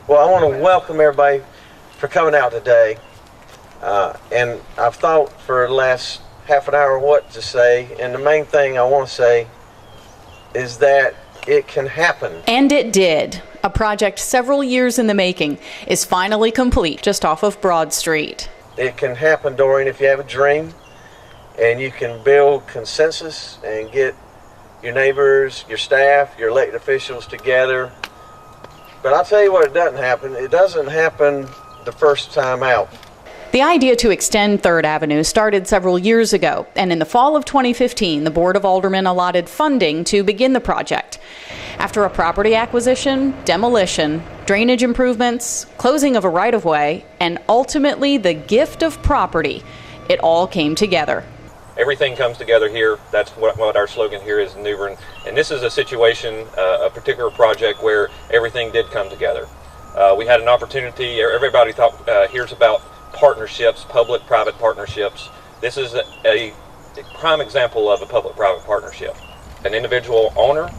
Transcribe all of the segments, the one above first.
Well, I want to welcome everybody for coming out today. And I've thought for the last half an hour what to say. And the main thing I want to say is that it can happen. And it did. A project several years in the making is finally complete just off of Broad Street. It can happen, Doreen, if you have a dream and you can build consensus and get your neighbors, your staff, your elected officials together. But I'll tell you what, it doesn't happen. It doesn't happen the first time out. The idea to extend 3rd Avenue started several years ago, and in the fall of 2015, the Board of Aldermen allotted funding to begin the project. After a property acquisition, demolition, drainage improvements, closing of a right-of-way, and ultimately the gift of property, it all came together. Everything comes together here. That's what our slogan here is in New Bern. And this is a situation, a particular project where everything did come together. We had an opportunity, everybody hears about partnerships, public-private partnerships. This is a prime example of a public-private partnership. An individual owner,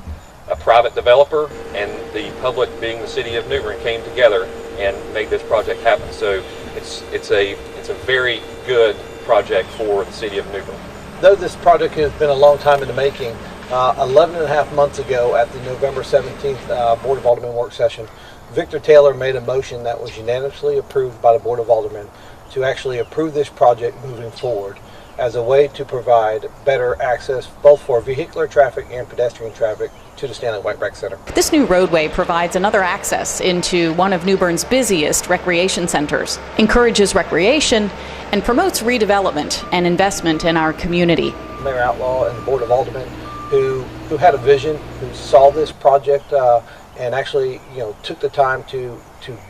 a private developer, and the public, being the city of New Bern, came together and made this project happen. So it's a very good project for the city of New Bern. Though this project has been a long time in the making, 11 and a half months ago at the November 17th Board of Aldermen work session, Victor Taylor made a motion that was unanimously approved by the Board of Aldermen to actually approve this project moving forward as a way to provide better access both for vehicular traffic and pedestrian traffic to the Stanley White Rec Center. This new roadway provides another access into one of New Bern's busiest recreation centers, encourages recreation, and promotes redevelopment and investment in our community. Mayor Outlaw and the Board of Aldermen who had a vision, who saw this project and actually took the time to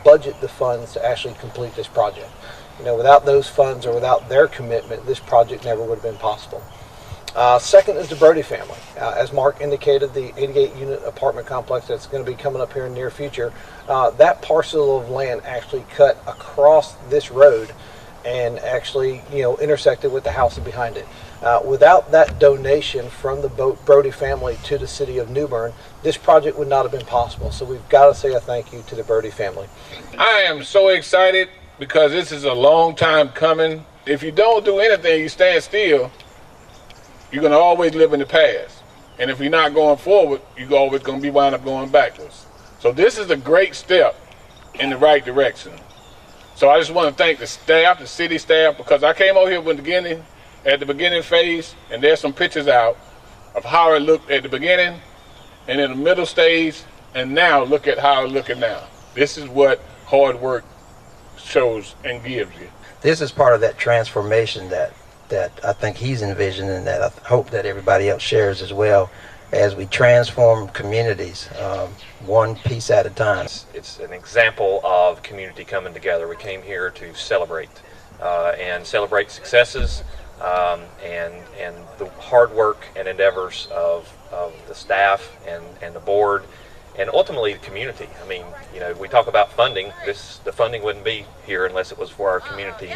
budget the funds to actually complete this project. Without those funds or without their commitment, this project never would have been possible. Second is the Brody family. As Mark indicated, the 88-unit apartment complex that's going to be coming up here in the near future, that parcel of land actually cut across this road and actually, intersected with the house behind it. Without that donation from the Brody family to the city of New Bern, this project would not have been possible. So we've got to say a thank you to the Brody family. I am so excited because this is a long time coming. If you don't do anything, you stand still, you're going to always live in the past. And if you're not going forward, you're always going to be wound up going backwards. So this is a great step in the right direction. So I just want to thank the staff, the city staff, because I came over here at the beginning phase, and there's some pictures out of how it looked at the beginning and in the middle stage, and now look at how it's looking now. This is what hard work shows and gives you. This is part of that transformation that I think he's envisioned, and that I hope that everybody else shares as well, as we transform communities one piece at a time. It's an example of community coming together. We came here to celebrate and celebrate successes and the hard work and endeavors of the staff and the board, and ultimately the community. I mean, we talk about funding. The funding wouldn't be here unless it was for our community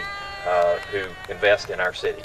who invest in our city.